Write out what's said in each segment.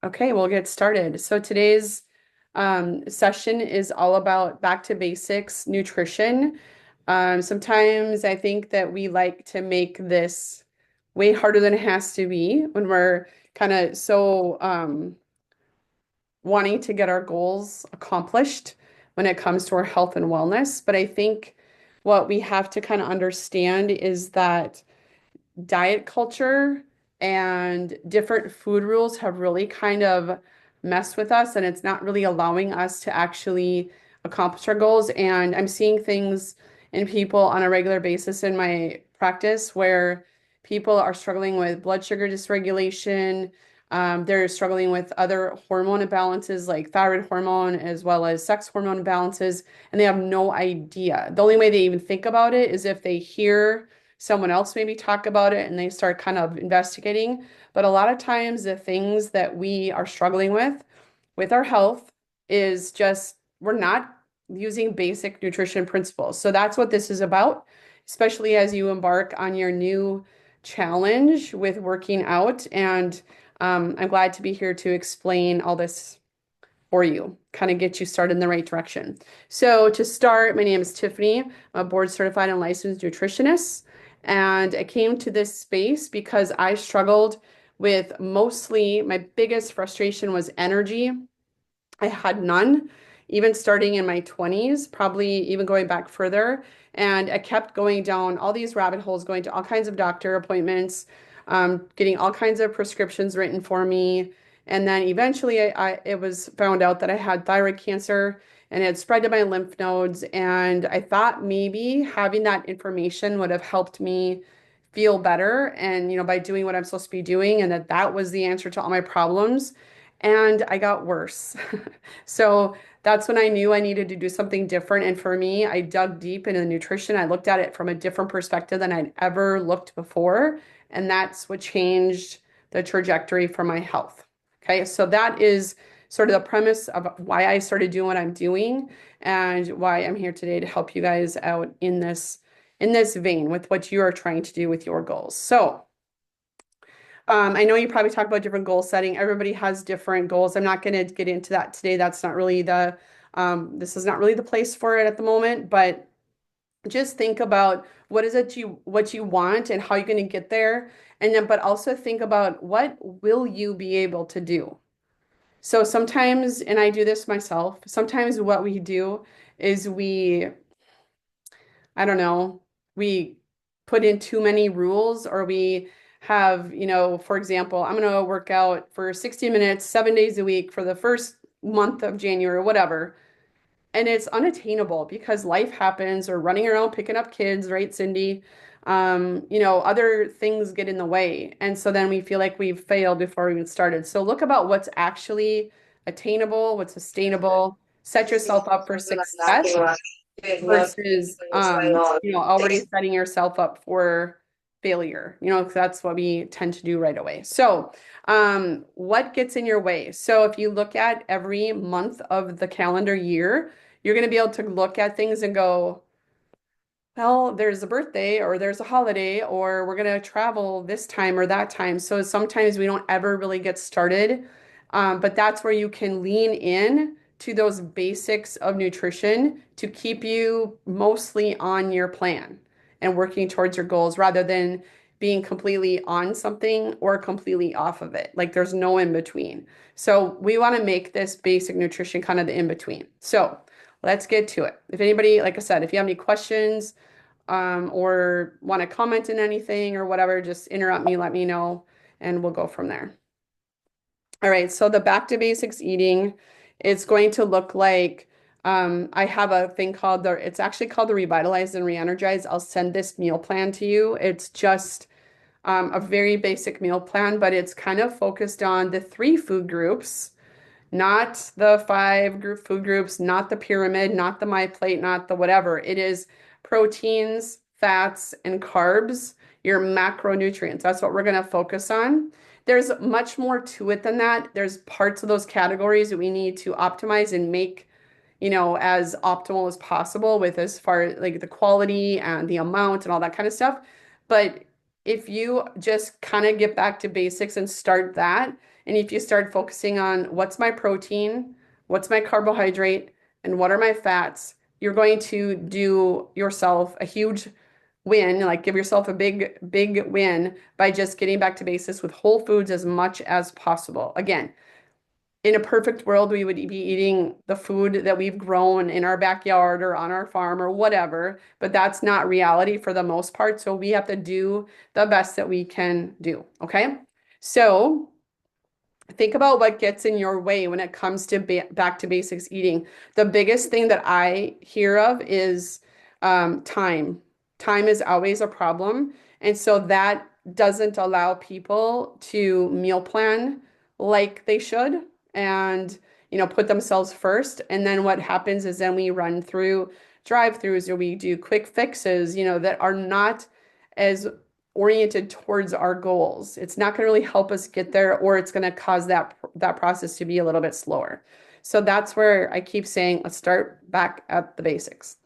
Okay, we'll get started. So today's session is all about back to basics nutrition. Sometimes I think that we like to make this way harder than it has to be when we're kind of wanting to get our goals accomplished when it comes to our health and wellness. But I think what we have to kind of understand is that diet culture and different food rules have really kind of messed with us, and it's not really allowing us to actually accomplish our goals. And I'm seeing things in people on a regular basis in my practice where people are struggling with blood sugar dysregulation. They're struggling with other hormone imbalances like thyroid hormone as well as sex hormone imbalances, and they have no idea. The only way they even think about it is if they hear someone else maybe talk about it and they start kind of investigating. But a lot of times, the things that we are struggling with our health is just we're not using basic nutrition principles. So that's what this is about, especially as you embark on your new challenge with working out. And I'm glad to be here to explain all this for you, kind of get you started in the right direction. So to start, my name is Tiffany. I'm a board certified and licensed nutritionist. And I came to this space because I struggled with mostly my biggest frustration was energy. I had none, even starting in my 20s, probably even going back further. And I kept going down all these rabbit holes, going to all kinds of doctor appointments, getting all kinds of prescriptions written for me. And then eventually it was found out that I had thyroid cancer and it had spread to my lymph nodes. And I thought maybe having that information would have helped me feel better and, by doing what I'm supposed to be doing, and that was the answer to all my problems. And I got worse. So that's when I knew I needed to do something different. And for me, I dug deep into the nutrition. I looked at it from a different perspective than I'd ever looked before. And that's what changed the trajectory for my health. Okay, so that is sort of the premise of why I started doing what I'm doing and why I'm here today to help you guys out in this vein with what you are trying to do with your goals. So I know you probably talk about different goal setting. Everybody has different goals. I'm not going to get into that today. That's not really this is not really the place for it at the moment, but just think about what you want and how you're going to get there. And then, but also think about what will you be able to do? So sometimes, and I do this myself, sometimes what we do is I don't know, we put in too many rules or we have, for example, I'm going to work out for 60 minutes, 7 days a week for the first month of January or whatever. And it's unattainable because life happens or running around picking up kids, right, Cindy? Other things get in the way. And so then we feel like we've failed before we even started. So look about what's actually attainable, what's sustainable, set yourself up for success versus already setting yourself up for failure, 'cause that's what we tend to do right away. So what gets in your way? So if you look at every month of the calendar year, you're going to be able to look at things and go, well, there's a birthday or there's a holiday or we're going to travel this time or that time. So sometimes we don't ever really get started. But that's where you can lean in to those basics of nutrition to keep you mostly on your plan and working towards your goals rather than being completely on something or completely off of it. Like there's no in between. So we want to make this basic nutrition kind of the in between. So let's get to it. If anybody, like I said, if you have any questions, or want to comment in anything or whatever, just interrupt me, let me know, and we'll go from there. All right, so the back to basics eating, it's going to look like I have a thing called it's actually called the Revitalize and Reenergize. I'll send this meal plan to you. It's just a very basic meal plan, but it's kind of focused on the three food groups, not the five group food groups, not the pyramid, not the my plate, not the whatever. It is proteins, fats, and carbs, your macronutrients. That's what we're going to focus on. There's much more to it than that. There's parts of those categories that we need to optimize and make, as optimal as possible with as far like the quality and the amount and all that kind of stuff. But if you just kind of get back to basics and start that, and if you start focusing on what's my protein, what's my carbohydrate, and what are my fats, you're going to do yourself a huge win, like give yourself a big, big win by just getting back to basics with whole foods as much as possible. Again, in a perfect world, we would be eating the food that we've grown in our backyard or on our farm or whatever, but that's not reality for the most part. So we have to do the best that we can do. Okay. So think about what gets in your way when it comes to back to basics eating. The biggest thing that I hear of is time. Time is always a problem. And so that doesn't allow people to meal plan like they should and, put themselves first. And then what happens is then we run through drive-throughs or we do quick fixes, that are not as oriented towards our goals. It's not going to really help us get there, or it's going to cause that process to be a little bit slower. So that's where I keep saying, let's start back at the basics.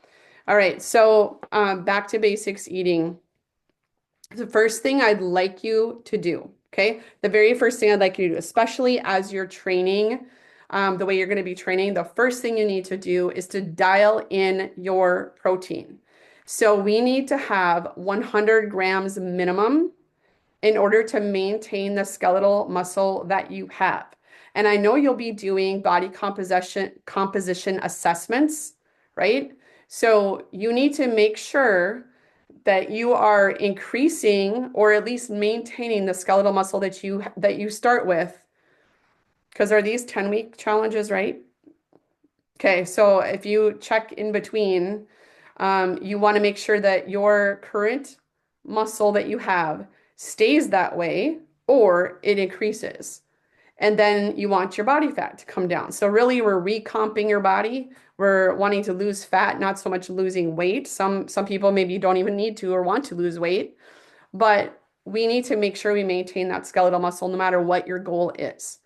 All right, so back to basics eating. The first thing I'd like you to do, okay? The very first thing I'd like you to do, especially as you're training, the way you're going to be training, the first thing you need to do is to dial in your protein. So we need to have 100 grams minimum in order to maintain the skeletal muscle that you have. And I know you'll be doing body composition assessments, right? So you need to make sure that you are increasing or at least maintaining the skeletal muscle that you start with. Because are these 10-week challenges, right? Okay, so if you check in between, you want to make sure that your current muscle that you have stays that way or it increases. And then you want your body fat to come down. So really we're recomping your body. We're wanting to lose fat, not so much losing weight. Some people maybe don't even need to or want to lose weight, but we need to make sure we maintain that skeletal muscle no matter what your goal is.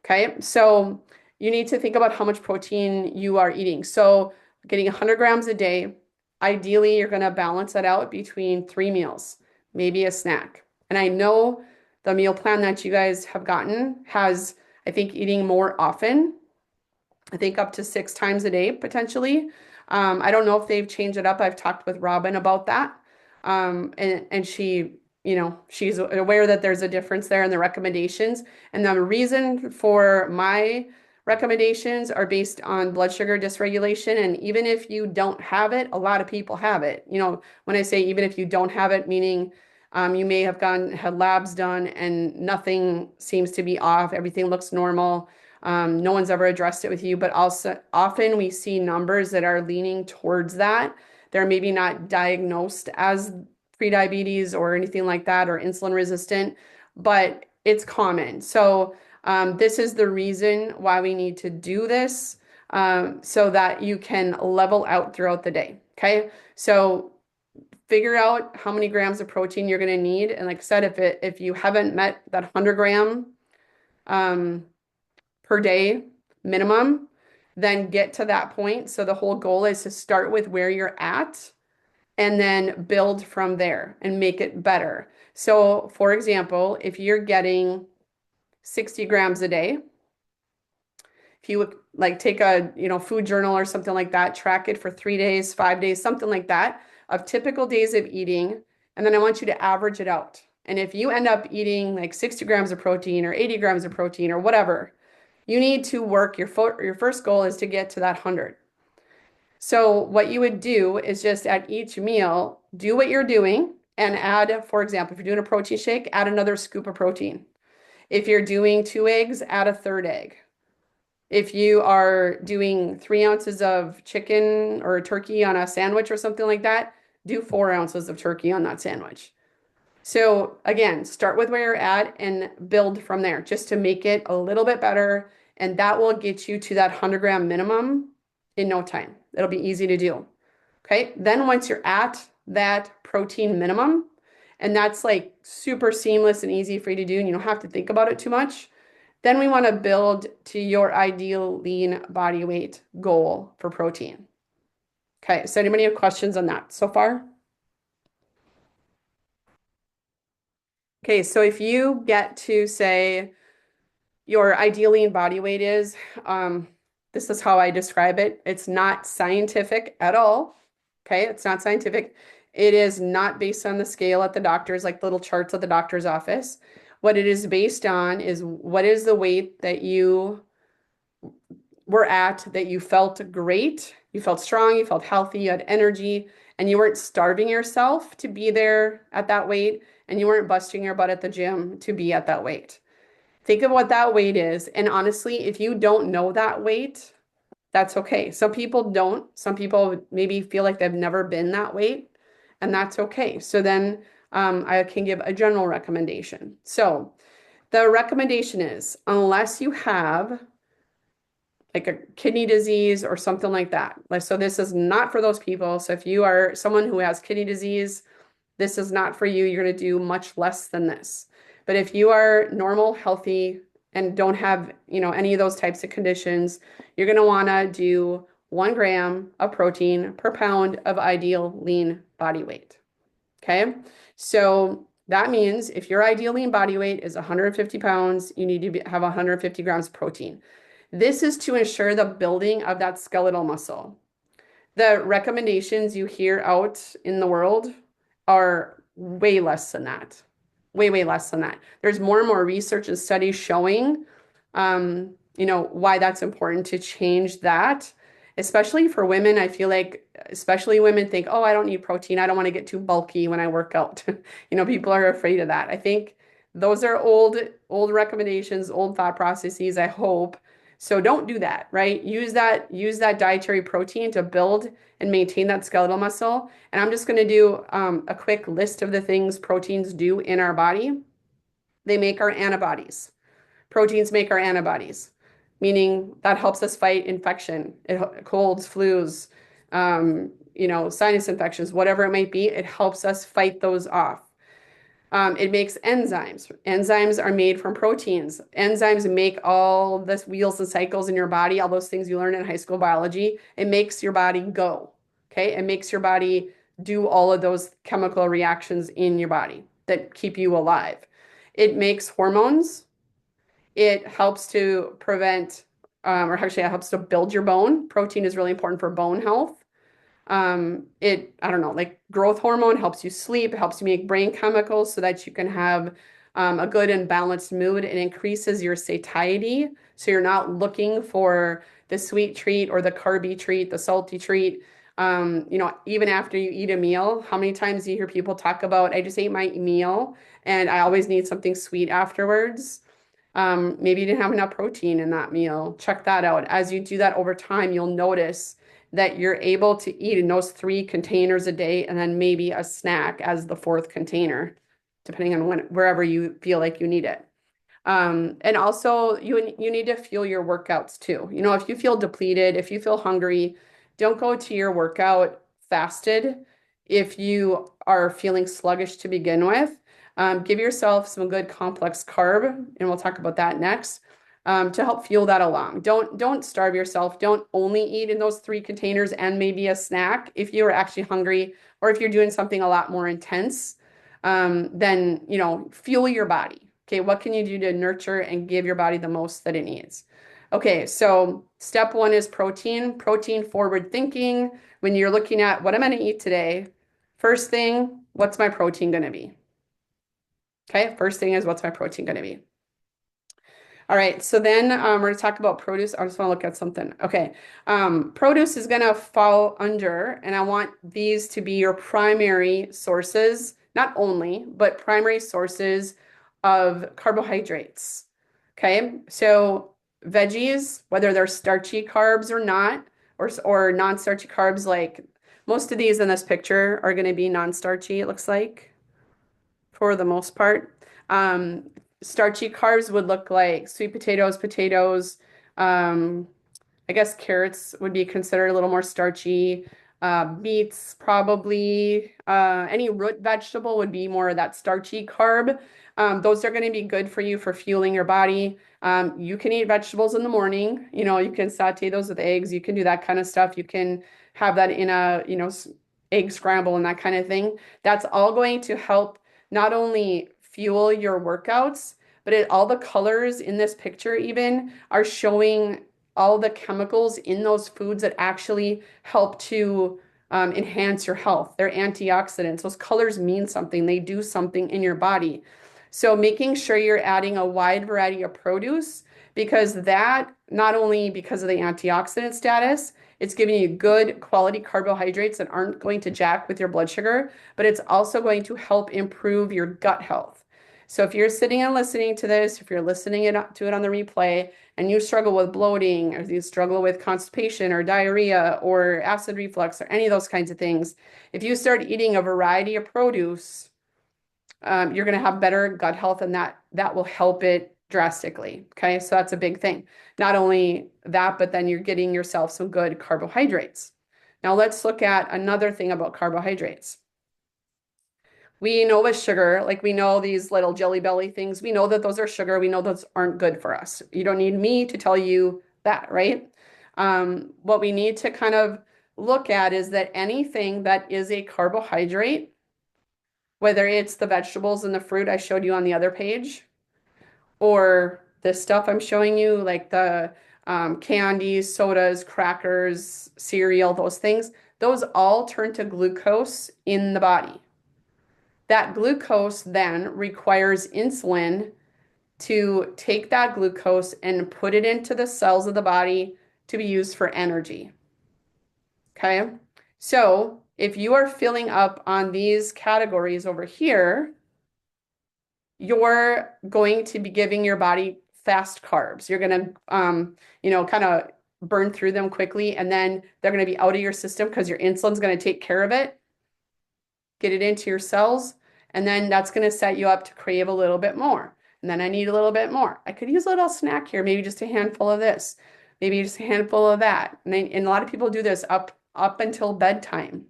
Okay, so you need to think about how much protein you are eating. So getting 100 grams a day, ideally you're going to balance that out between 3 meals, maybe a snack. And I know the meal plan that you guys have gotten has, I think, eating more often. I think up to 6 times a day potentially. I don't know if they've changed it up. I've talked with Robin about that. And she, she's aware that there's a difference there in the recommendations. And the reason for my recommendations are based on blood sugar dysregulation. And even if you don't have it, a lot of people have it. When I say even if you don't have it, meaning you may have had labs done and nothing seems to be off. Everything looks normal. No one's ever addressed it with you, but also often we see numbers that are leaning towards that. They're maybe not diagnosed as prediabetes or anything like that or insulin resistant, but it's common. So this is the reason why we need to do this so that you can level out throughout the day. Okay. So figure out how many grams of protein you're going to need. And like I said, if you haven't met that 100 gram per day minimum, then get to that point. So the whole goal is to start with where you're at and then build from there and make it better. So for example, if you're getting 60 grams a day, if you would like take a, food journal or something like that, track it for 3 days, 5 days, something like that of typical days of eating. And then I want you to average it out. And if you end up eating like 60 grams of protein or 80 grams of protein or whatever, you need to work your first goal is to get to that 100. So what you would do is just at each meal, do what you're doing and add, for example, if you're doing a protein shake, add another scoop of protein. If you're doing 2 eggs, add a third egg. If you are doing 3 ounces of chicken or turkey on a sandwich or something like that, do 4 ounces of turkey on that sandwich. So again, start with where you're at and build from there just to make it a little bit better. And that will get you to that 100 gram minimum in no time. It'll be easy to do. Okay. Then once you're at that protein minimum, and that's like super seamless and easy for you to do, and you don't have to think about it too much, then we want to build to your ideal lean body weight goal for protein. Okay. So anybody have questions on that so far? Okay, so if you get to say your ideal lean body weight is, um, this is how I describe it. It's not scientific at all. Okay, it's not scientific. It is not based on the scale at the doctor's, like little charts at the doctor's office. What it is based on is what is the weight that you were at that you felt great, you felt strong, you felt healthy, you had energy, and you weren't starving yourself to be there at that weight, and you weren't busting your butt at the gym to be at that weight. Think of what that weight is. And honestly, if you don't know that weight, that's okay. Some people don't. Some people maybe feel like they've never been that weight, and that's okay. So then I can give a general recommendation. So the recommendation is unless you have like a kidney disease or something like that. Like, so this is not for those people. So if you are someone who has kidney disease, this is not for you. You're going to do much less than this. But if you are normal, healthy, and don't have, any of those types of conditions, you're going to want to do 1 gram of protein per pound of ideal lean body weight. Okay. So that means if your ideal lean body weight is 150 pounds, you need to have 150 grams of protein. This is to ensure the building of that skeletal muscle. The recommendations you hear out in the world are way less than that. Way, way less than that. There's more and more research and studies showing, why that's important to change that, especially for women. I feel like, especially women think, oh, I don't need protein. I don't want to get too bulky when I work out. People are afraid of that. I think those are old recommendations, old thought processes, I hope. So don't do that, right? Use that dietary protein to build and maintain that skeletal muscle. And I'm just going to do a quick list of the things proteins do in our body. They make our antibodies. Proteins make our antibodies, meaning that helps us fight infection, colds, flus, sinus infections, whatever it might be. It helps us fight those off. It makes enzymes. Enzymes are made from proteins. Enzymes make all the wheels and cycles in your body, all those things you learn in high school biology. It makes your body go. Okay. It makes your body do all of those chemical reactions in your body that keep you alive. It makes hormones. It helps to prevent, or actually, it helps to build your bone. Protein is really important for bone health. I don't know, like growth hormone helps you sleep, it helps you make brain chemicals so that you can have a good and balanced mood. It increases your satiety. So you're not looking for the sweet treat or the carby treat, the salty treat. Even after you eat a meal, how many times do you hear people talk about, I just ate my meal and I always need something sweet afterwards? Maybe you didn't have enough protein in that meal. Check that out. As you do that over time, you'll notice that you're able to eat in those 3 containers a day and then maybe a snack as the fourth container, depending on wherever you feel like you need it. And also you need to fuel your workouts too. If you feel depleted, if you feel hungry, don't go to your workout fasted. If you are feeling sluggish to begin with, give yourself some good complex carb, and we'll talk about that next, to help fuel that along. Don't starve yourself. Don't only eat in those 3 containers and maybe a snack. If you're actually hungry or if you're doing something a lot more intense, then fuel your body. Okay, what can you do to nurture and give your body the most that it needs? Okay, so step 1 is protein forward thinking. When you're looking at what I'm going to eat today, first thing, what's my protein going to be? Okay, first thing is what's my protein going to be? All right, so then we're going to talk about produce. I just want to look at something. Okay, produce is going to fall under, and I want these to be your primary sources, not only, but primary sources of carbohydrates. Okay, so veggies, whether they're starchy carbs or not, or non-starchy carbs, like most of these in this picture are going to be non-starchy, it looks like, for the most part. Starchy carbs would look like sweet potatoes. I guess carrots would be considered a little more starchy. Beets, probably. Any root vegetable would be more of that starchy carb. Those are going to be good for you for fueling your body. You can eat vegetables in the morning. You can saute those with eggs. You can do that kind of stuff. You can have that in a, egg scramble and that kind of thing. That's all going to help not only fuel your workouts, but all the colors in this picture even are showing all the chemicals in those foods that actually help to enhance your health. They're antioxidants. Those colors mean something. They do something in your body. So making sure you're adding a wide variety of produce because that not only because of the antioxidant status, it's giving you good quality carbohydrates that aren't going to jack with your blood sugar, but it's also going to help improve your gut health. So if you're sitting and listening to this, if you're listening to it on the replay and you struggle with bloating or you struggle with constipation or diarrhea or acid reflux or any of those kinds of things, if you start eating a variety of produce, you're going to have better gut health and that will help it drastically. Okay, so that's a big thing. Not only that, but then you're getting yourself some good carbohydrates. Now let's look at another thing about carbohydrates. We know with sugar, like we know these little jelly belly things, we know that those are sugar. We know those aren't good for us. You don't need me to tell you that, right? What we need to kind of look at is that anything that is a carbohydrate, whether it's the vegetables and the fruit I showed you on the other page, or the stuff I'm showing you, like the candies, sodas, crackers, cereal, those things, those all turn to glucose in the body. That glucose then requires insulin to take that glucose and put it into the cells of the body to be used for energy. Okay? So if you are filling up on these categories over here, you're going to be giving your body fast carbs. You're going to, kind of burn through them quickly, and then they're going to be out of your system because your insulin's going to take care of it, get it into your cells, and then that's going to set you up to crave a little bit more. And then I need a little bit more. I could use a little snack here, maybe just a handful of this, maybe just a handful of that. And a lot of people do this up until bedtime.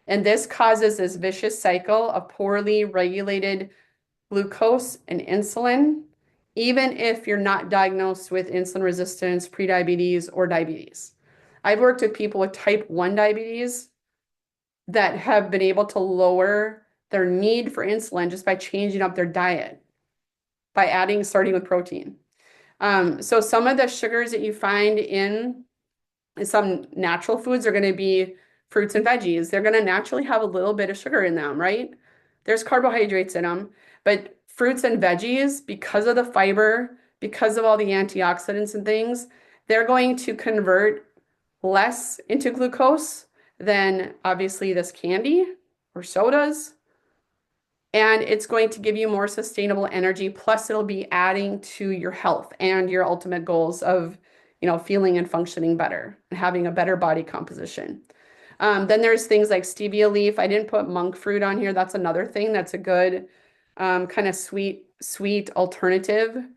And this causes this vicious cycle of poorly regulated glucose and insulin, even if you're not diagnosed with insulin resistance, prediabetes, or diabetes. I've worked with people with type 1 diabetes that have been able to lower their need for insulin just by changing up their diet, by starting with protein. So some of the sugars that you find in some natural foods are going to be fruits and veggies. They're going to naturally have a little bit of sugar in them, right? There's carbohydrates in them, but fruits and veggies, because of the fiber, because of all the antioxidants and things, they're going to convert less into glucose than obviously this candy or sodas. And it's going to give you more sustainable energy. Plus, it'll be adding to your health and your ultimate goals of, feeling and functioning better and having a better body composition. Then there's things like stevia leaf. I didn't put monk fruit on here. That's another thing that's a good kind of sweet alternative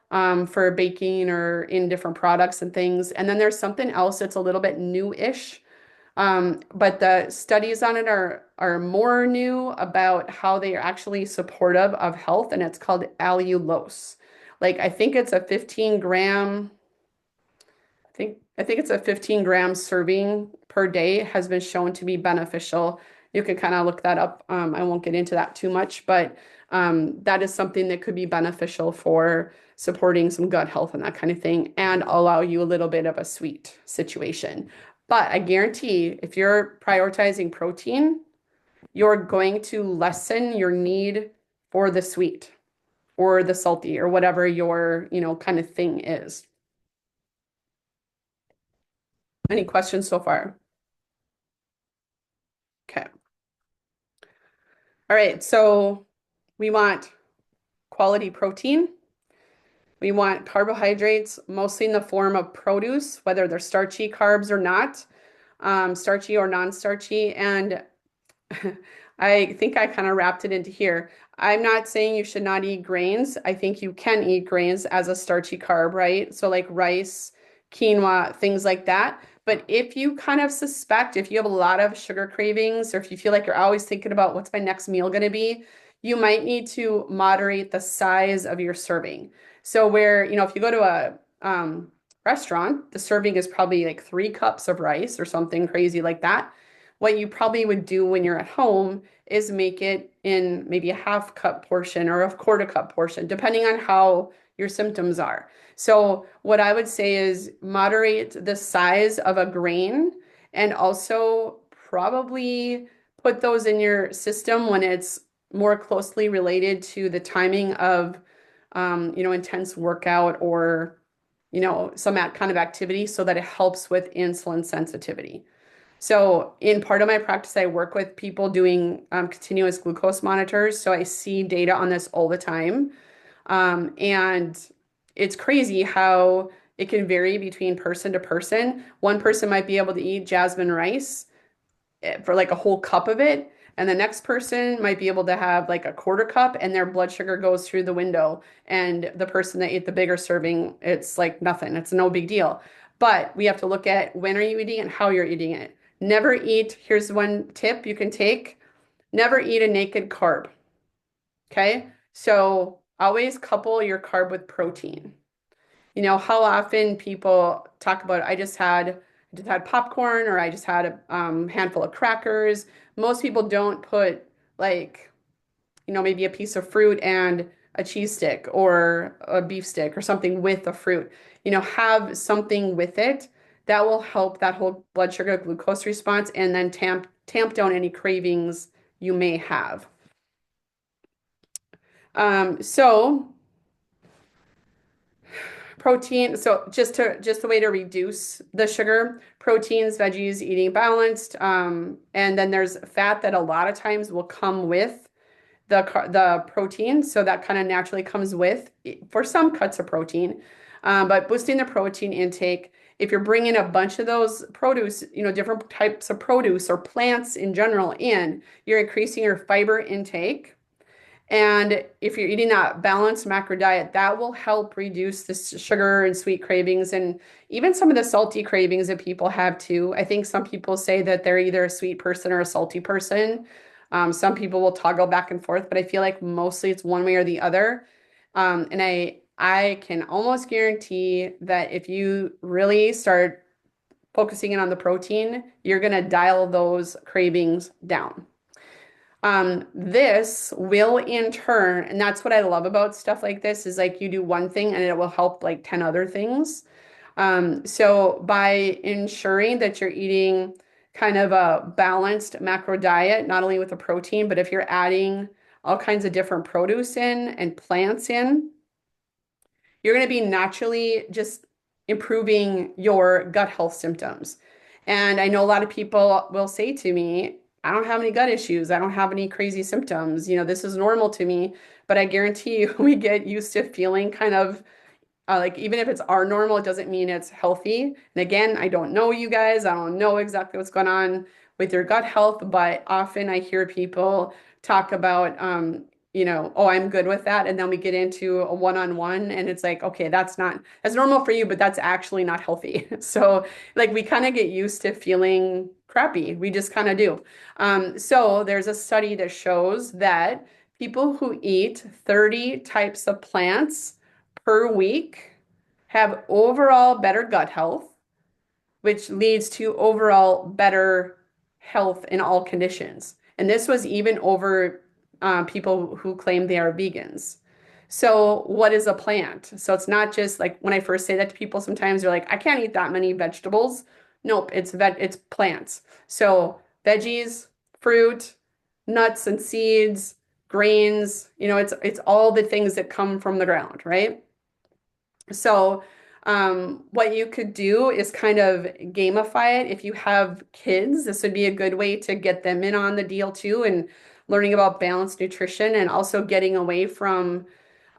for baking or in different products and things. And then there's something else that's a little bit new-ish. But the studies on it are more new about how they are actually supportive of health, and it's called allulose. Like I think it's a 15 gram, I think it's a 15 gram serving per day has been shown to be beneficial. You can kind of look that up. I won't get into that too much, but that is something that could be beneficial for supporting some gut health and that kind of thing, and allow you a little bit of a sweet situation. But I guarantee if you're prioritizing protein, you're going to lessen your need for the sweet or the salty or whatever your, kind of thing is. Any questions so far? Okay. All right. So we want quality protein. We want carbohydrates, mostly in the form of produce, whether they're starchy carbs or not, starchy or non-starchy. And I think I kind of wrapped it into here. I'm not saying you should not eat grains. I think you can eat grains as a starchy carb, right? So like rice, quinoa, things like that. But if you kind of suspect, if you have a lot of sugar cravings, or if you feel like you're always thinking about what's my next meal going to be, you might need to moderate the size of your serving. So where, if you go to a restaurant, the serving is probably like 3 cups of rice or something crazy like that. what you probably would do when you're at home is make it in maybe a half cup portion or a quarter cup portion, depending on how your symptoms are. So, what I would say is moderate the size of a grain and also probably put those in your system when it's more closely related to the timing of, intense workout or, some kind of activity so that it helps with insulin sensitivity. So, in part of my practice, I work with people doing continuous glucose monitors. So, I see data on this all the time. And it's crazy how it can vary between person to person. One person might be able to eat jasmine rice for like a whole cup of it. And the next person might be able to have like a quarter cup and their blood sugar goes through the window. And the person that ate the bigger serving, it's like nothing. It's no big deal. But we have to look at when are you eating it and how you're eating it. Never eat, here's one tip you can take, never eat a naked carb. Okay? So always couple your carb with protein. How often people talk about, I just had popcorn or I just had a handful of crackers. Most people don't put like, maybe a piece of fruit and a cheese stick or a beef stick or something with the fruit. Have something with it that will help that whole blood sugar glucose response and then tamp down any cravings you may have. So protein, so just the way to reduce the sugar, proteins, veggies, eating balanced. And then there's fat that a lot of times will come with the protein. So that kind of naturally comes with for some cuts of protein. But boosting the protein intake, if you're bringing a bunch of those produce, different types of produce or plants in general in, you're increasing your fiber intake. And if you're eating that balanced macro diet, that will help reduce the sugar and sweet cravings and even some of the salty cravings that people have too. I think some people say that they're either a sweet person or a salty person. Some people will toggle back and forth, but I feel like mostly it's one way or the other. And I can almost guarantee that if you really start focusing in on the protein, you're going to dial those cravings down. This will in turn, and that's what I love about stuff like this, is like you do one thing and it will help like 10 other things. So by ensuring that you're eating kind of a balanced macro diet, not only with the protein, but if you're adding all kinds of different produce in and plants in, you're going to be naturally just improving your gut health symptoms. And I know a lot of people will say to me, I don't have any gut issues. I don't have any crazy symptoms. This is normal to me. But I guarantee you, we get used to feeling kind of like even if it's our normal, it doesn't mean it's healthy. And again, I don't know you guys. I don't know exactly what's going on with your gut health, but often I hear people talk about, oh, I'm good with that. And then we get into a one-on-one and it's like, okay, that's normal for you, but that's actually not healthy. So like we kind of get used to feeling crappy. We just kind of do. So there's a study that shows that people who eat 30 types of plants per week have overall better gut health, which leads to overall better health in all conditions. And this was even over people who claim they are vegans. So, what is a plant? So, it's not just like when I first say that to people, sometimes they're like, I can't eat that many vegetables. Nope, it's plants. So, veggies, fruit, nuts and seeds, grains, it's all the things that come from the ground, right? So, what you could do is kind of gamify it. If you have kids, this would be a good way to get them in on the deal too, and learning about balanced nutrition and also getting away from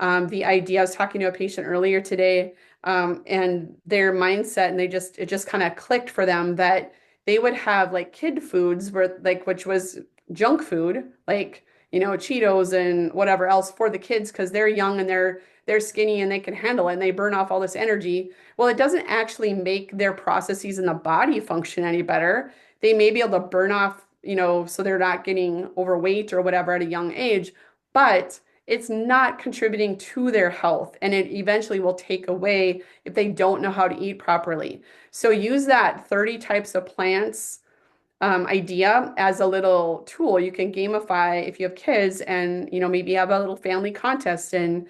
the idea. I was talking to a patient earlier today, and their mindset, and it just kind of clicked for them that they would have like kid foods where like which was junk food, like Cheetos and whatever else for the kids because they're young and they're skinny and they can handle it and they burn off all this energy. Well, it doesn't actually make their processes in the body function any better. They may be able to burn off, so they're not getting overweight or whatever at a young age, but it's not contributing to their health and it eventually will take away if they don't know how to eat properly. So use that 30 types of plants idea as a little tool. You can gamify if you have kids and, maybe have a little family contest and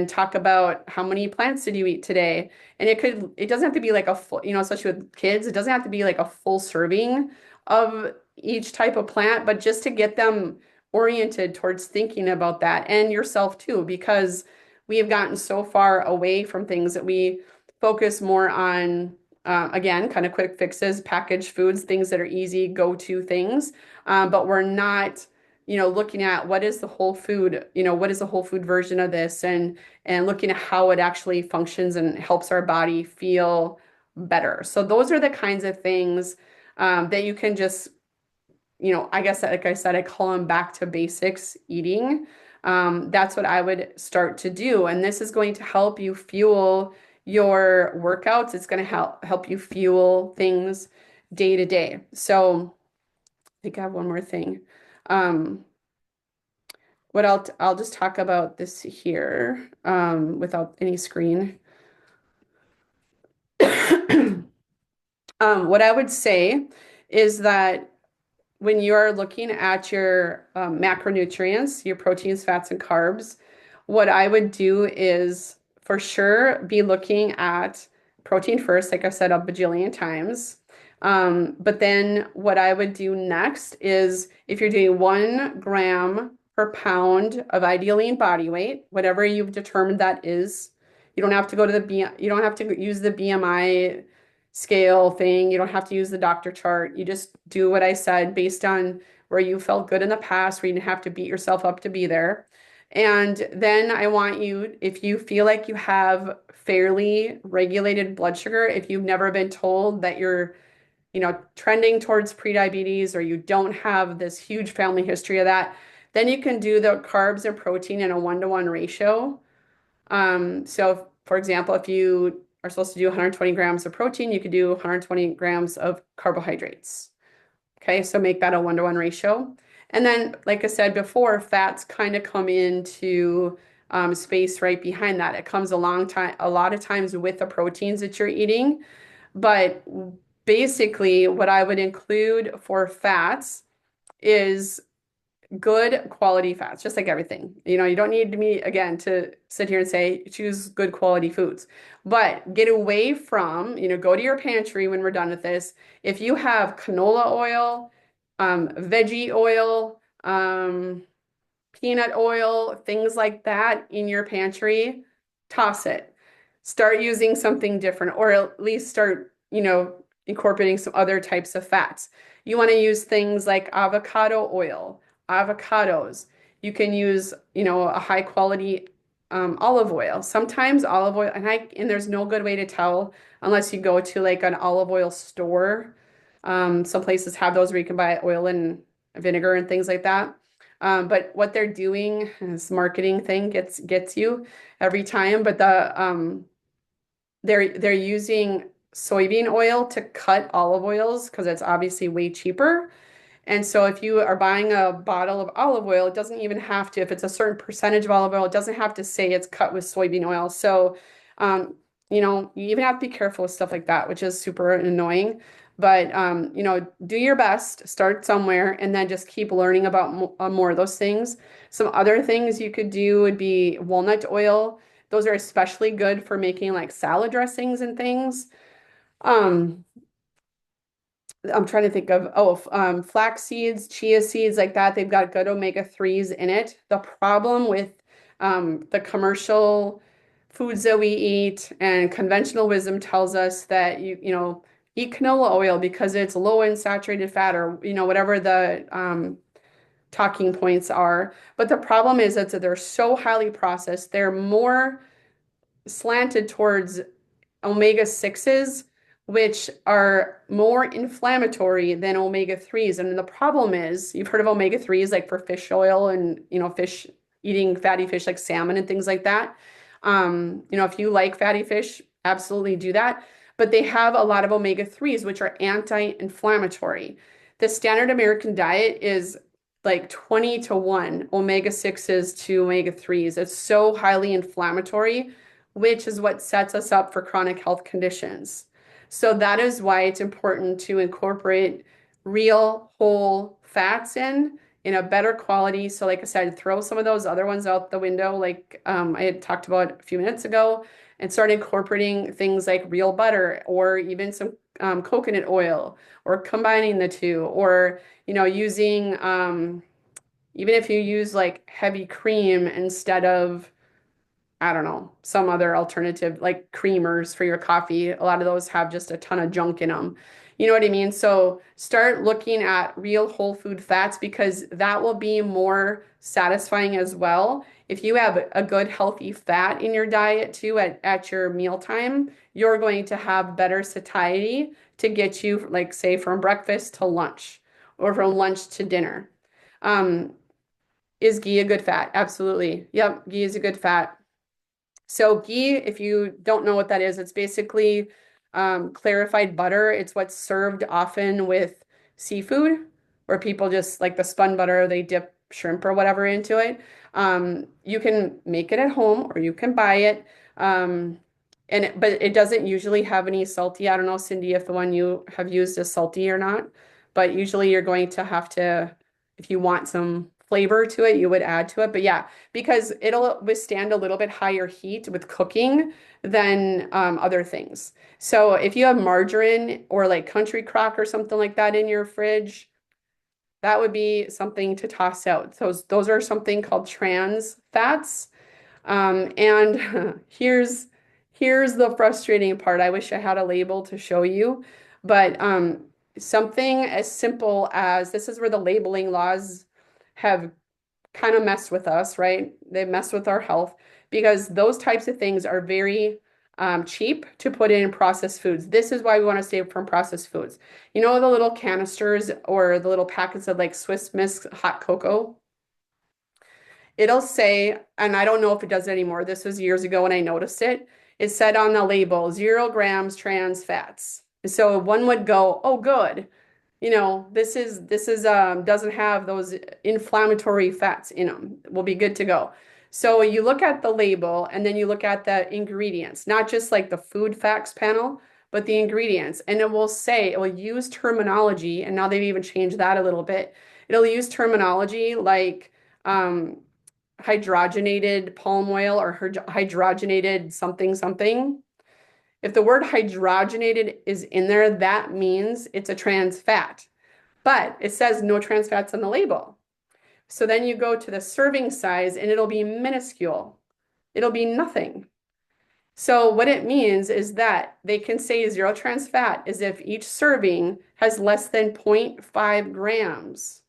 talk about how many plants did you eat today. And it doesn't have to be like a full, especially with kids, it doesn't have to be like a full serving of each type of plant, but just to get them oriented towards thinking about that and yourself too, because we have gotten so far away from things that we focus more on, again, kind of quick fixes, packaged foods, things that are easy go-to things. But we're not, looking at what is the whole food, what is the whole food version of this, and looking at how it actually functions and helps our body feel better. So those are the kinds of things that you can just, I guess, like I said, I call them back to basics eating. That's what I would start to do. And this is going to help you fuel your workouts. It's going to help you fuel things day to day. So I think I have one more thing. Um, what I'll just talk about this here without any screen. What I would say is that when you are looking at your macronutrients, your proteins, fats, and carbs, what I would do is for sure be looking at protein first, like I said a bajillion times. But then what I would do next is if you're doing 1 gram per pound of ideal lean body weight, whatever you've determined that is, you don't have to go to you don't have to use the BMI scale thing. You don't have to use the doctor chart. You just do what I said based on where you felt good in the past, where you didn't have to beat yourself up to be there. And then I want you, if you feel like you have fairly regulated blood sugar, if you've never been told that you're, trending towards prediabetes or you don't have this huge family history of that, then you can do the carbs and protein in a 1-to-1 ratio. So for example, if you are supposed to do 120 grams of protein, you could do 120 grams of carbohydrates. Okay, so make that a 1-to-1 ratio. And then, like I said before, fats kind of come into space right behind that. It comes a lot of times with the proteins that you're eating. But basically, what I would include for fats is good quality fats, just like everything. You don't need me again to sit here and say choose good quality foods, but get away from, go to your pantry when we're done with this. If you have canola oil, veggie oil, peanut oil, things like that in your pantry, toss it. Start using something different, or at least start, incorporating some other types of fats. You want to use things like avocado oil, avocados. You can use, a high quality olive oil. Sometimes olive oil, and there's no good way to tell unless you go to like an olive oil store. Some places have those where you can buy oil and vinegar and things like that. But what they're doing, this marketing thing gets you every time. But they're using soybean oil to cut olive oils because it's obviously way cheaper. And so if you are buying a bottle of olive oil, it doesn't even have to, if it's a certain percentage of olive oil, it doesn't have to say it's cut with soybean oil. So, you even have to be careful with stuff like that, which is super annoying. But, do your best, start somewhere, and then just keep learning about more of those things. Some other things you could do would be walnut oil. Those are especially good for making like salad dressings and things. Um, I'm trying to think of, flax seeds, chia seeds, like that. They've got good omega-3s in it. The problem with the commercial foods that we eat and conventional wisdom tells us that eat canola oil because it's low in saturated fat or, whatever the talking points are. But the problem is that they're so highly processed. They're more slanted towards omega-6s, which are more inflammatory than omega-3s. And the problem is, you've heard of omega-3s like for fish oil and, fish eating fatty fish like salmon and things like that. If you like fatty fish, absolutely do that. But they have a lot of omega-3s, which are anti-inflammatory. The standard American diet is like 20-to-1 omega-6s to omega-3s. It's so highly inflammatory, which is what sets us up for chronic health conditions. So that is why it's important to incorporate real whole fats in a better quality. So like I said, throw some of those other ones out the window, like I had talked about a few minutes ago, and start incorporating things like real butter or even some coconut oil, or combining the two, or using even if you use like heavy cream instead of, I don't know, some other alternative like creamers for your coffee. A lot of those have just a ton of junk in them. You know what I mean? So start looking at real whole food fats, because that will be more satisfying as well. If you have a good healthy fat in your diet too at your mealtime, you're going to have better satiety to get you, like, say, from breakfast to lunch or from lunch to dinner. Um, is ghee a good fat? Absolutely. Yep, ghee is a good fat. So ghee, if you don't know what that is, it's basically clarified butter. It's what's served often with seafood, where people just like the spun butter, they dip shrimp or whatever into it. You can make it at home or you can buy it. But it doesn't usually have any salty. I don't know, Cindy, if the one you have used is salty or not. But usually you're going to have to, if you want some flavor to it, you would add to it. But yeah, because it'll withstand a little bit higher heat with cooking than other things. So if you have margarine or like country crock or something like that in your fridge, that would be something to toss out. Those are something called trans fats. And here's the frustrating part. I wish I had a label to show you, but something as simple as, this is where the labeling laws have kind of mess with us, right? They mess with our health, because those types of things are very cheap to put in processed foods. This is why we want to stay from processed foods. You know, the little canisters or the little packets of like Swiss Miss hot cocoa? It'll say, and I don't know if it does it anymore. This was years ago when I noticed it. It said on the label, 0 grams trans fats. So one would go, oh, good. This is doesn't have those inflammatory fats in them. We'll be good to go. So you look at the label and then you look at the ingredients, not just like the food facts panel, but the ingredients. And it will use terminology, and now they've even changed that a little bit. It'll use terminology like um, hydrogenated palm oil or hydrogenated something something. If the word hydrogenated is in there, that means it's a trans fat. But it says no trans fats on the label. So then you go to the serving size and it'll be minuscule. It'll be nothing. So what it means is that they can say 0 trans fat as if each serving has less than zero point 0.5 grams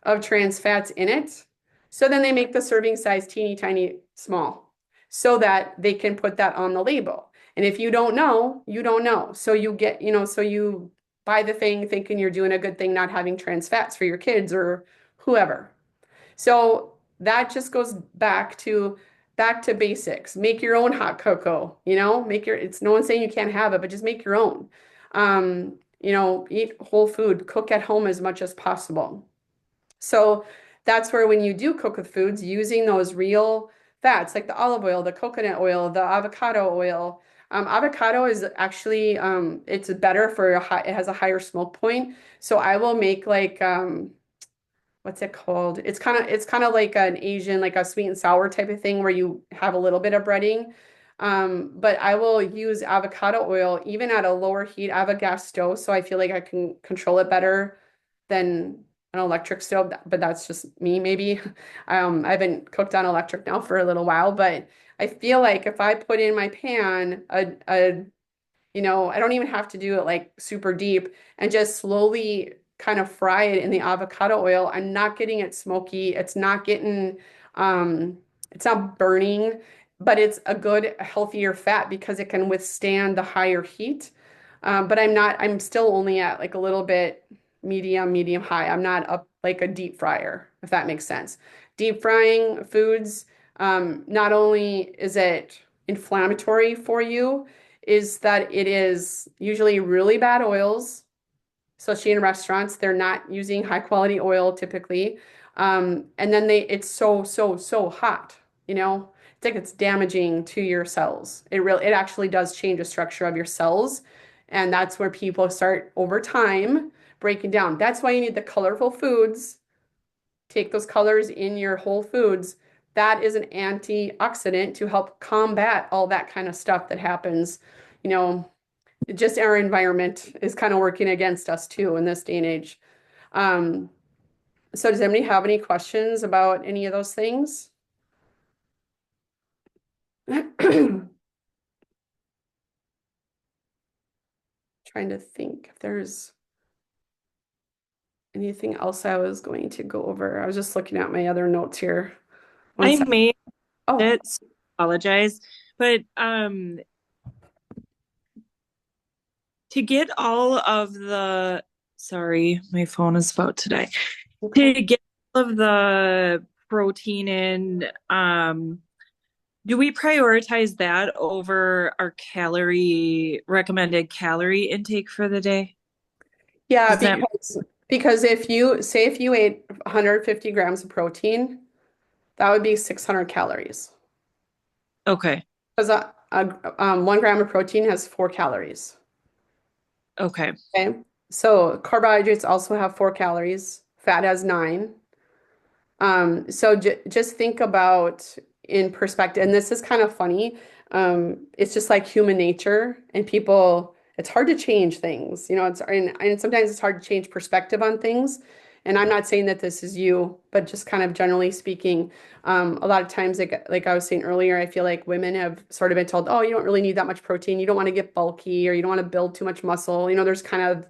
of trans fats in it. So then they make the serving size teeny tiny small so that they can put that on the label. And if you don't know, you don't know. So you buy the thing thinking you're doing a good thing, not having trans fats for your kids or whoever. So that just goes back to basics. Make your own hot cocoa, it's no one saying you can't have it, but just make your own. Eat whole food, cook at home as much as possible. So that's where, when you do cook with foods, using those real fats like the olive oil, the coconut oil, the avocado oil. Avocado is actually it's better for it has a higher smoke point. So I will make like what's it called? It's kind of like an Asian, like a sweet and sour type of thing where you have a little bit of breading. But I will use avocado oil even at a lower heat. I have a gas stove, so I feel like I can control it better than an electric stove, but that's just me, maybe. I haven't cooked on electric now for a little while, but I feel like if I put in my pan I don't even have to do it like super deep, and just slowly kind of fry it in the avocado oil. I'm not getting it smoky. It's not burning, but it's a good, healthier fat because it can withstand the higher heat. But I'm still only at like a little bit medium high. I'm not up like a deep fryer, if that makes sense. Deep frying foods, not only is it inflammatory for you, is that it is usually really bad oils, especially in restaurants. They're not using high quality oil typically. And then it's so hot, you know? It's like it's damaging to your cells. It actually does change the structure of your cells. And that's where people start over time breaking down. That's why you need the colorful foods. Take those colors in your whole foods. That is an antioxidant to help combat all that kind of stuff that happens. You know, just our environment is kind of working against us too in this day and age. Um, so does anybody have any questions about any of those things? Trying to think if there's anything else I was going to go over. I was just looking at my other notes here. One I sec. may Oh, it, so apologize, but to get all of the sorry, my phone is about to die. To okay. get all of the protein in, do we prioritize that over our recommended calorie intake for the day? Yeah, Does that because if you say if you ate 150 grams of protein, that would be 600 calories. okay? Because 1 gram of protein has 4 calories. Okay. Okay. So carbohydrates also have 4 calories. Fat has 9. So j just think about in perspective, and this is kind of funny. It's just like human nature, and people, it's hard to change things, and sometimes it's hard to change perspective on things. And I'm not saying that this is you, but just kind of generally speaking, a lot of times, like I was saying earlier, I feel like women have sort of been told, oh, you don't really need that much protein, you don't want to get bulky, or you don't want to build too much muscle. There's kind of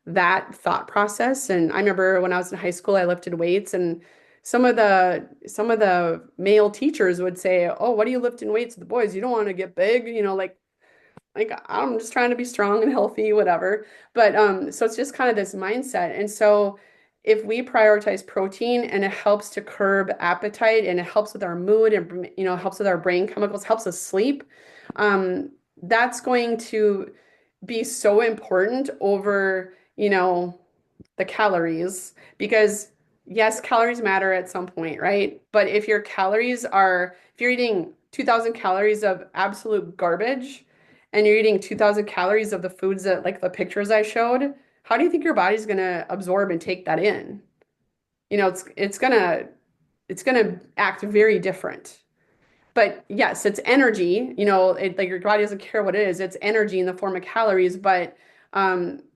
that thought process. And I remember when I was in high school, I lifted weights, and some of the male teachers would say, "Oh, what are you lifting weights with the boys? You don't want to get big, like I'm just trying to be strong and healthy, whatever." But so it's just kind of this mindset. And so if we prioritize protein and it helps to curb appetite and it helps with our mood and helps with our brain chemicals, helps us sleep, that's going to be so important over, the calories because yes, calories matter at some point, right? But if you're eating 2,000 calories of absolute garbage and you're eating 2,000 calories of the foods that like the pictures I showed, how do you think your body's going to absorb and take that in? It's going to act very different. But yes, it's energy, like your body doesn't care what it is. It's energy in the form of calories, but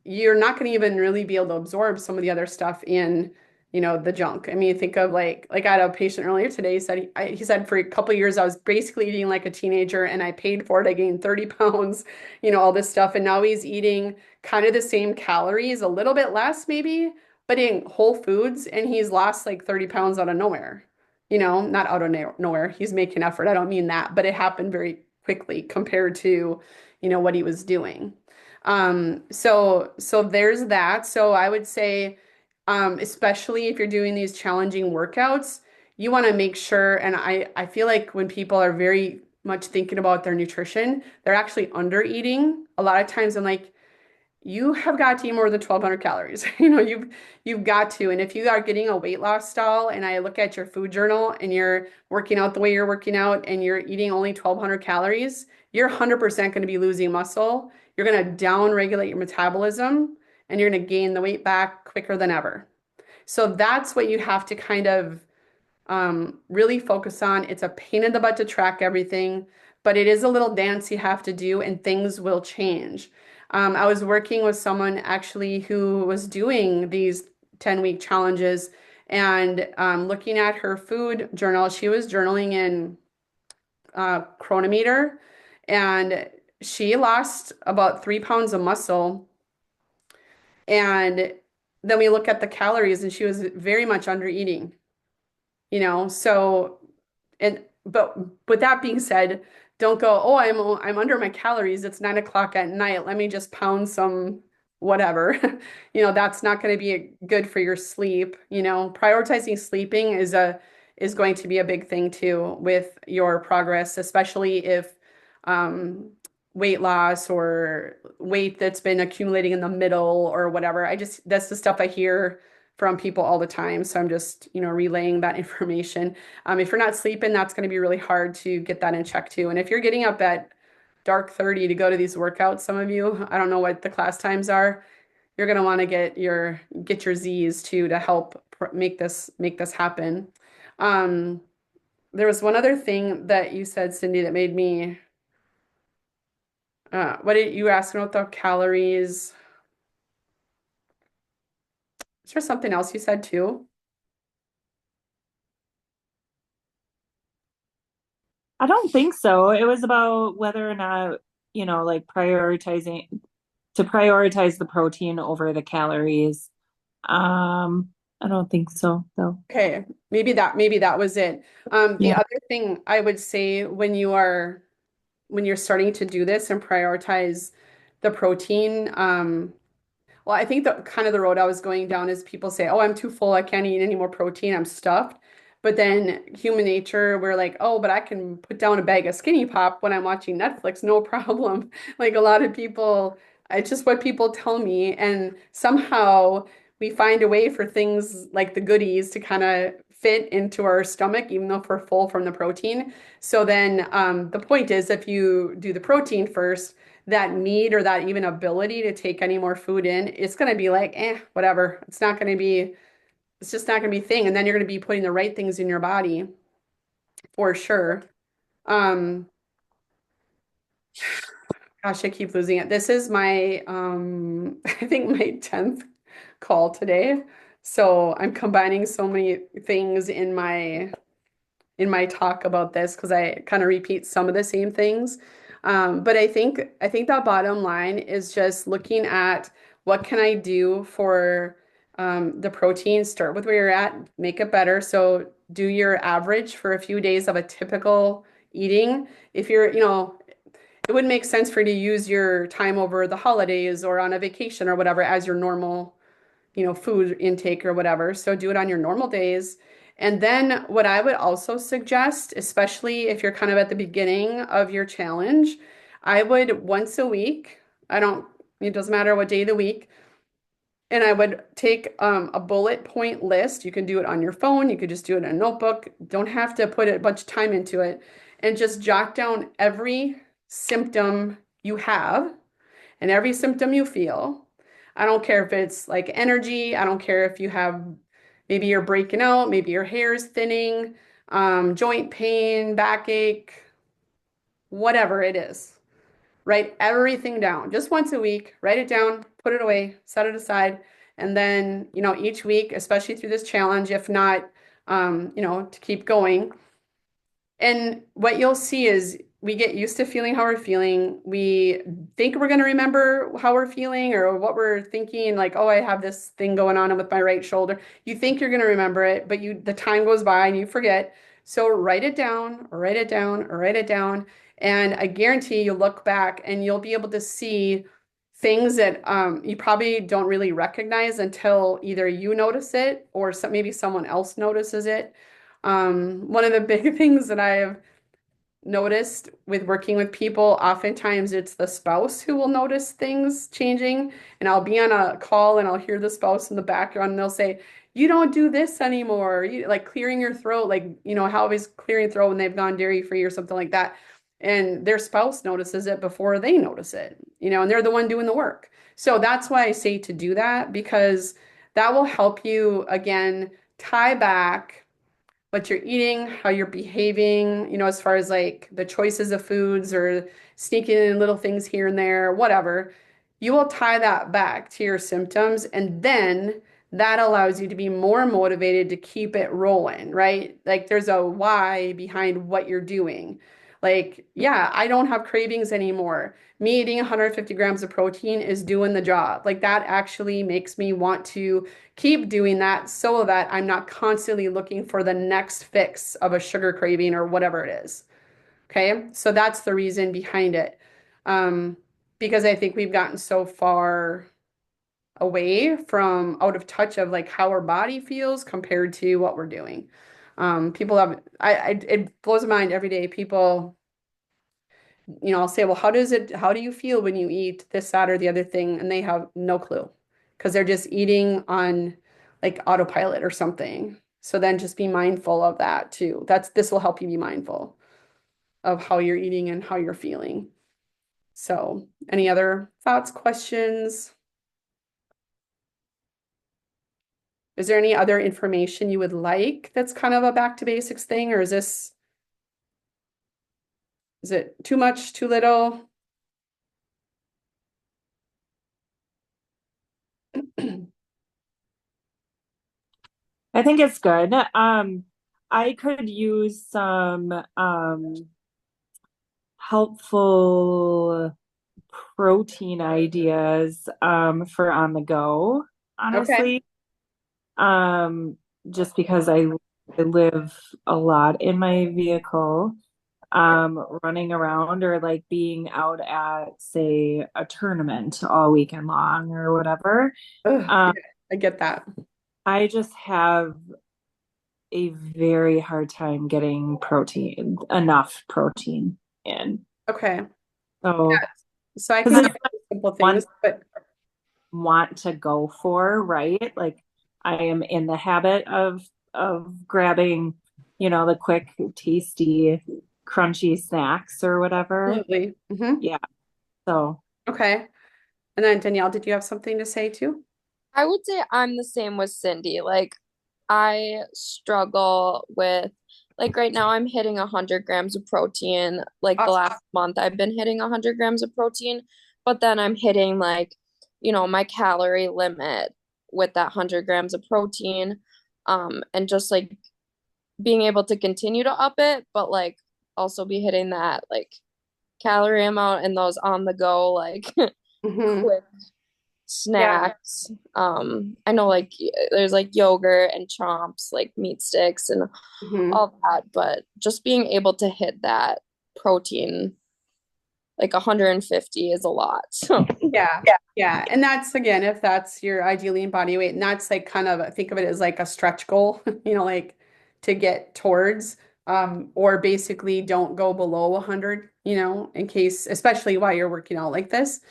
you're not going to even really be able to absorb some of the other stuff in, the junk. I mean, think of like I had a patient earlier today, he said for a couple of years I was basically eating like a teenager and I paid for it. I gained 30 pounds, all this stuff. And now he's eating kind of the same calories, a little bit less maybe, but in whole foods, and he's lost like 30 pounds out of nowhere. Not out of nowhere. He's making effort. I don't mean that, but it happened very quickly compared to, what he was doing. So there's that. So I would say, especially if you're doing these challenging workouts, you want to make sure, and I feel like when people are very much thinking about their nutrition, they're actually under eating. A lot of times I'm like, you have got to eat more than 1,200 calories. You've got to. And if you are getting a weight loss stall and I look at your food journal and you're working out the way you're working out and you're eating only 1,200 calories, you're 100% going to be losing muscle. You're going to down regulate your metabolism and you're going to gain the weight back quicker than ever. So that's what you have to kind of really focus on. It's a pain in the butt to track everything, but it is a little dance you have to do, and things will change. I was working with someone actually who was doing these 10-week challenges and looking at her food journal. She was journaling in Chronometer, and she lost about 3 pounds of muscle. And then we look at the calories, and she was very much under eating. So but with that being said, don't go, oh, I'm under my calories. It's 9 o'clock at night. Let me just pound some whatever. That's not going to be good for your sleep. Prioritizing sleeping is going to be a big thing too with your progress, especially if um weight loss or weight that's been accumulating in the middle or whatever. That's the stuff I hear from people all the time. So I'm just, relaying that information. If you're not sleeping, that's going to be really hard to get that in check too. And if you're getting up at dark 30 to go to these workouts, some of you, I don't know what the class times are. you're going to want to get your Z's too to help make this happen. Um, there was one other thing that you said, Cindy, that made me what did you ask about the calories? Is there something else you said too? I don't think so. It was about whether or not, like to prioritize the protein over the calories. I don't think so, though. Okay, maybe that was it. The Yeah. other thing I would say when you're starting to do this and prioritize the protein, well, I think the kind of the road I was going down is people say, "Oh, I'm too full. I can't eat any more protein. I'm stuffed." But then human nature, we're like, "Oh, but I can put down a bag of Skinny Pop when I'm watching Netflix, no problem." Like a lot of people, it's just what people tell me, and somehow we find a way for things like the goodies to kind of fit into our stomach, even though if we're full from the protein. So then the point is, if you do the protein first, that need or that even ability to take any more food in, it's going to be like, whatever. It's just not going to be a thing. And then you're going to be putting the right things in your body for sure. Um, Gosh, I keep losing it. This is my, I think my 10th call today. So I'm combining so many things in my talk about this because I kind of repeat some of the same things. But I think that bottom line is just looking at what can I do for the protein. Start with where you're at, make it better. So do your average for a few days of a typical eating. If you're, it wouldn't make sense for you to use your time over the holidays or on a vacation or whatever as your normal food intake or whatever. So do it on your normal days. And then what I would also suggest, especially if you're kind of at the beginning of your challenge, I would once a week, it doesn't matter what day of the week, and I would take a bullet point list. You can do it on your phone. You could just do it in a notebook. Don't have to put a bunch of time into it. And just jot down every symptom you have and every symptom you feel. I don't care if it's like energy. I don't care if you have maybe you're breaking out, maybe your hair is thinning, joint pain, backache, whatever it is. Write everything down just once a week. Write it down, put it away, set it aside. And then, each week, especially through this challenge, if not, to keep going, and what you'll see is we get used to feeling how we're feeling. We think we're going to remember how we're feeling or what we're thinking, like, oh, I have this thing going on with my right shoulder. You think you're going to remember it, but the time goes by and you forget. So write it down, or write it down, or write it down. And I guarantee you look back and you'll be able to see things that you probably don't really recognize until either you notice it or maybe someone else notices it. One of the big things that I have noticed with working with people, oftentimes it's the spouse who will notice things changing. And I'll be on a call and I'll hear the spouse in the background and they'll say, "You don't do this anymore." Like clearing your throat, like, how always clearing throat when they've gone dairy free or something like that. And their spouse notices it before they notice it, and they're the one doing the work. So that's why I say to do that, because that will help you again tie back what you're eating, how you're behaving, as far as like the choices of foods or sneaking in little things here and there, whatever. You will tie that back to your symptoms, and then that allows you to be more motivated to keep it rolling, right? Like there's a why behind what you're doing. Like, yeah, I don't have cravings anymore. Me eating 150 grams of protein is doing the job. Like that actually makes me want to keep doing that so that I'm not constantly looking for the next fix of a sugar craving or whatever it is. Okay. So that's the reason behind it. Um, because I think we've gotten so far away from out of touch of like how our body feels compared to what we're doing. People have, it blows my mind every day. People, I'll say, well, how do you feel when you eat this, that, or the other thing? And they have no clue because they're just eating on like autopilot or something. So then just be mindful of that too. This will help you be mindful of how you're eating and how you're feeling. So, any other thoughts, questions? Is there any other information you would like that's kind of a back to basics thing, or is it too much, too little? I think it's good. I could use some helpful protein ideas for on the go, Okay. honestly. Um, just because I live a lot in my vehicle, running around or like being out at, say, a tournament all weekend long or whatever. Ugh, Um, yeah, I get that. I just have a very hard time getting enough protein in. Okay. So, So I because can it's give you simple one things, but want to go for, right? Like I am in the habit of grabbing, the quick, tasty, crunchy snacks or whatever. absolutely. Yeah. So, Okay. And then Danielle, did you have something to say too? I would say I'm the same with Cindy. Like, I struggle with, like, right now I'm hitting 100 grams of protein. Like, the Awesome. last month I've been hitting 100 grams of protein, but then I'm hitting, like, my calorie limit with that 100 grams of protein. And just like being able to continue to up it, but like also be hitting that, like, calorie amount and those on the go, like, Hmm. quick Yeah. snacks. I know like there's like yogurt and chomps, like meat sticks and Hmm. all that, but just being able to hit that protein like 150 is a lot. So Yeah. Yeah. And that's again, if that's your ideal lean body weight, and that's like kind of think of it as like a stretch goal, like to get towards, or basically don't go below 100, in case, especially while you're working out like this.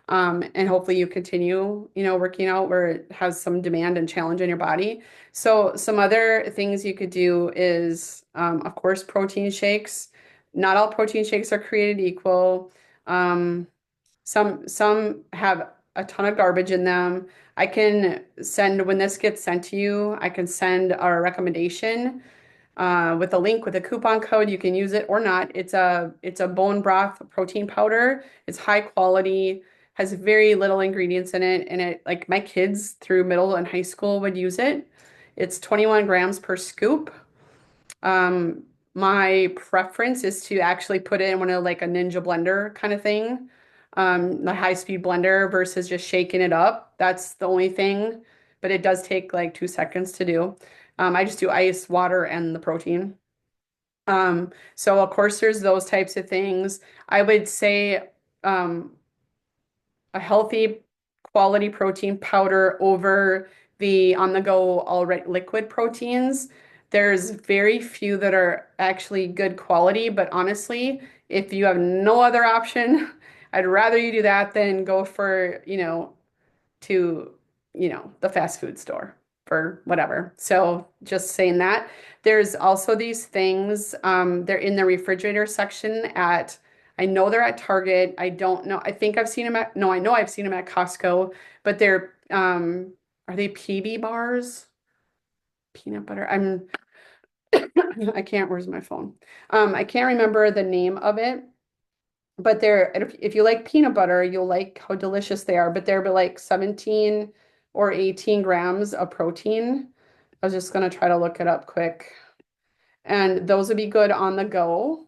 And hopefully you continue, working out where it has some demand and challenge in your body. So some other things you could do is, of course, protein shakes. Not all protein shakes are created equal. Some have a ton of garbage in them. I can send when this gets sent to you, I can send our recommendation with a link with a coupon code. You can use it or not. It's a bone broth protein powder. It's high quality, has very little ingredients in it, and it like my kids through middle and high school would use it. It's 21 grams per scoop. Um, my preference is to actually put it in one of like a Ninja blender kind of thing, the high speed blender versus just shaking it up. That's the only thing, but it does take like 2 seconds to do. I just do ice, water, and the protein. So of course there's those types of things. I would say a healthy quality protein powder over the on the go already liquid proteins. There's very few that are actually good quality, but honestly, if you have no other option, I'd rather you do that than go for, to, the fast food store for whatever. So just saying that. There's also these things, they're in the refrigerator section I know they're at Target. I don't know. I think I've seen them no, I know I've seen them at Costco, but are they PB bars? Peanut butter. I can't, where's my phone? I can't remember the name of it. But if you like peanut butter, you'll like how delicious they are. But they're like 17 or 18 grams of protein. I was just gonna try to look it up quick. And those would be good on the go.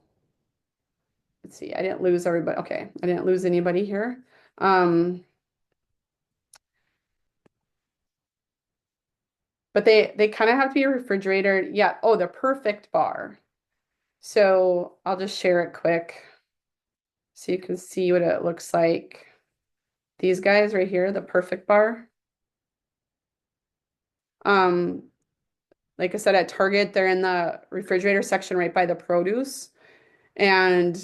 Let's see, I didn't lose everybody. Okay, I didn't lose anybody here. Um, but they kind of have to be refrigerated. Yeah. Oh, the perfect bar. So I'll just share it quick so you can see what it looks like. These guys right here, the perfect bar. Um, Like I said, at Target, they're in the refrigerator section right by the produce. And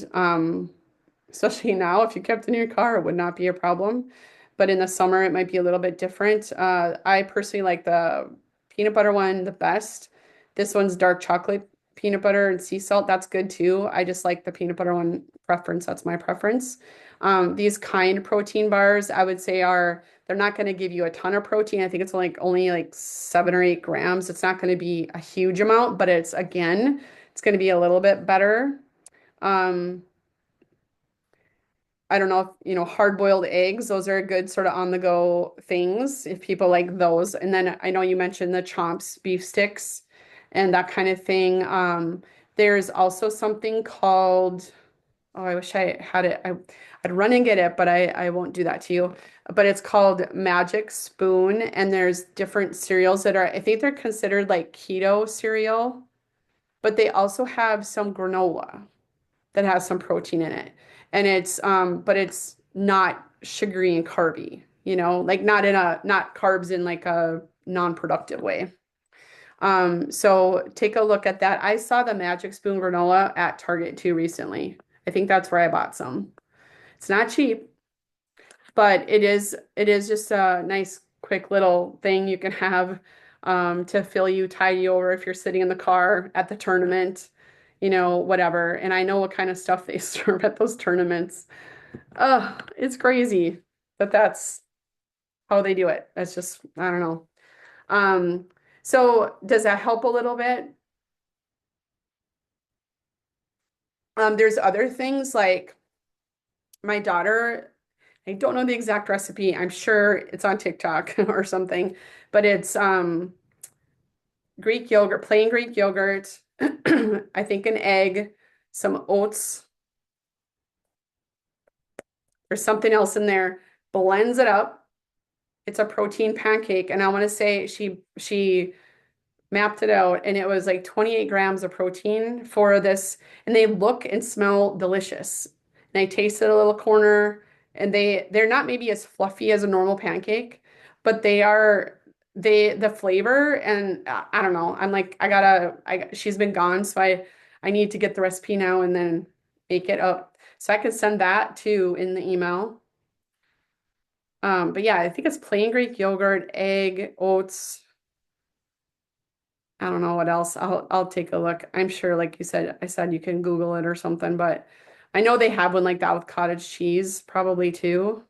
especially now, if you kept in your car, it would not be a problem. But in the summer, it might be a little bit different. I personally like the peanut butter one the best. This one's dark chocolate peanut butter and sea salt. That's good too. I just like the peanut butter one preference. That's my preference. These kind protein bars, I would say, are they're not going to give you a ton of protein. I think it's only like 7 or 8 grams. It's not going to be a huge amount, but it's going to be a little bit better. Um, I don't know if, hard-boiled eggs, those are good sort of on-the-go things if people like those. And then I know you mentioned the chomps, beef sticks, and that kind of thing. There's also something called, oh, I wish I had it. I'd run and get it, but I won't do that to you. But it's called Magic Spoon, and there's different cereals that are, I think they're considered like keto cereal, but they also have some granola that has some protein in it. And but it's not sugary and carby, like not carbs in like a non-productive way. So take a look at that. I saw the Magic Spoon granola at Target too recently. I think that's where I bought some. It's not cheap, but it is just a nice quick little thing you can have to fill you, tide you over if you're sitting in the car at the tournament, whatever. And I know what kind of stuff they serve at those tournaments. It's crazy, but that's how they do it. That's just, I don't know. Um, so does that help a little bit? There's other things like my daughter, I don't know the exact recipe. I'm sure it's on TikTok or something, but it's Greek yogurt, plain Greek yogurt, I think an egg, some oats, there's something else in there, blends it up. It's a protein pancake, and I want to say she mapped it out, and it was like 28 grams of protein for this, and they look and smell delicious. And I tasted a little corner, and they're not maybe as fluffy as a normal pancake, but the flavor, and I don't know. I'm like, she's been gone, so I need to get the recipe now and then make it up. So I could send that too in the email. But yeah, I think it's plain Greek yogurt, egg, oats. I don't know what else. I'll take a look. I'm sure, like you said, I said you can Google it or something, but I know they have one like that with cottage cheese probably too.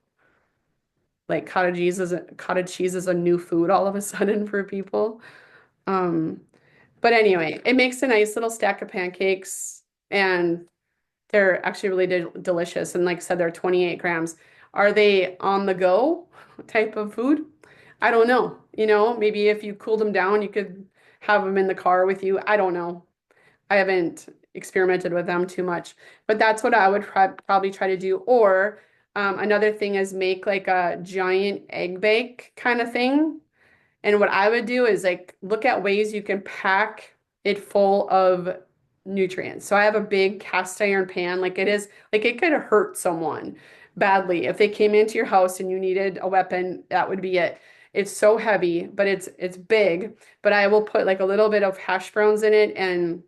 Like cottage cheese is a new food all of a sudden for people. Um, but anyway, it makes a nice little stack of pancakes, and they're actually really delicious. And like I said, they're 28 grams. Are they on the go type of food? I don't know. Maybe if you cooled them down, you could have them in the car with you. I don't know. I haven't experimented with them too much, but that's what I would probably try to do. Or another thing is make like a giant egg bake kind of thing. And what I would do is like look at ways you can pack it full of nutrients. So I have a big cast iron pan. Like it could hurt someone badly. If they came into your house and you needed a weapon, that would be it. It's so heavy, but it's big. But I will put like a little bit of hash browns in it and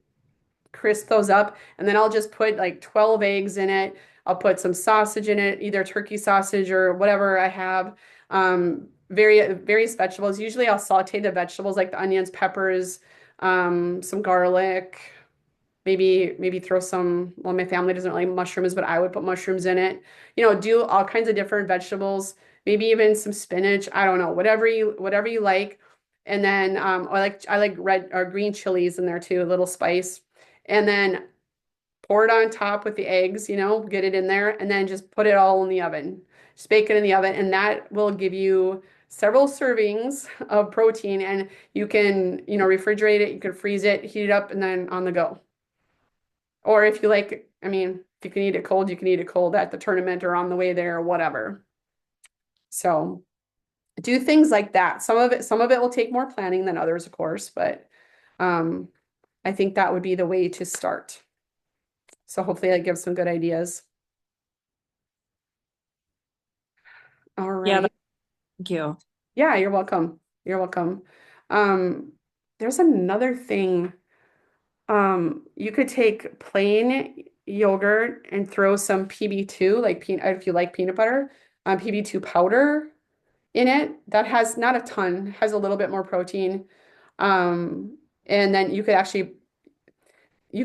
crisp those up. And then I'll just put like 12 eggs in it. I'll put some sausage in it, either turkey sausage or whatever I have. Various vegetables. Usually I'll saute the vegetables like the onions, peppers, some garlic, maybe throw some, well, my family doesn't like mushrooms, but I would put mushrooms in it. Do all kinds of different vegetables, maybe even some spinach. I don't know, whatever you like. And then I like red or green chilies in there too, a little spice. And then pour it on top with the eggs, get it in there, and then just put it all in the oven. Just bake it in the oven, and that will give you several servings of protein, and you can, refrigerate it, you can freeze it, heat it up, and then on the go. Or if you like, I mean, if you can eat it cold, you can eat it cold at the tournament or on the way there or whatever. So do things like that. Some of it will take more planning than others, of course, but um, I think that would be the way to start. So hopefully that gives some good ideas. All Yeah, right. thank you. Yeah, you're welcome. You're welcome. Um, there's another thing. You could take plain yogurt and throw some PB2, like if you like peanut butter, PB2 powder in it. That has not a ton, has a little bit more protein. And then you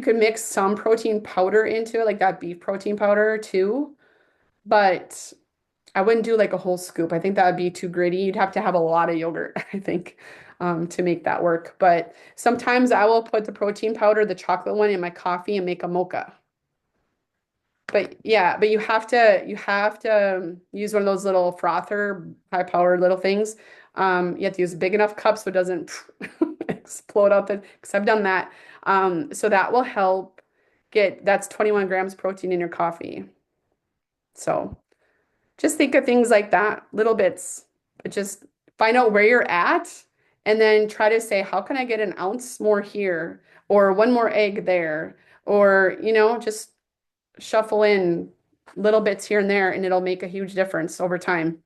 could mix some protein powder into it, like that beef protein powder too. But I wouldn't do like a whole scoop. I think that would be too gritty. You'd have to have a lot of yogurt, I think, to make that work. But sometimes I will put the protein powder, the chocolate one, in my coffee and make a mocha. But yeah, but you have to use one of those little frother, high powered little things. You have to use a big enough cup so it doesn't explode out the, because I've done that. So that will help that's 21 grams protein in your coffee. So just think of things like that, little bits, but just find out where you're at and then try to say, how can I get an ounce more here or one more egg there? Or, just shuffle in little bits here and there, and it'll make a huge difference over time.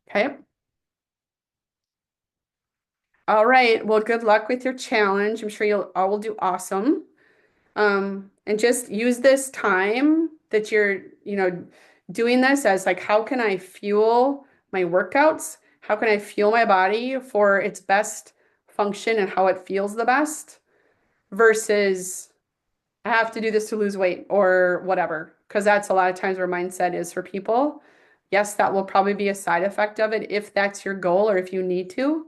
Okay. All right. Well, good luck with your challenge. I'm sure you'll all will do awesome. And just use this time that you're, doing this as like, how can I fuel my workouts? How can I fuel my body for its best function and how it feels the best versus I have to do this to lose weight or whatever. Because that's a lot of times where mindset is for people. Yes, that will probably be a side effect of it if that's your goal or if you need to.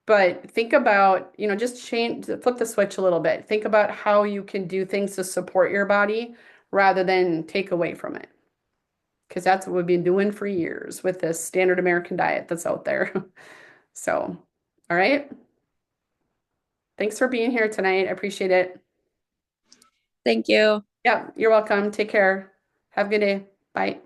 But think about, just flip the switch a little bit. Think about how you can do things to support your body rather than take away from it. Because that's what we've been doing for years with this standard American diet that's out there. So, all right. Thanks for being here tonight. I appreciate it. Thank you. Yeah, you're welcome. Take care. Have a good day. Bye.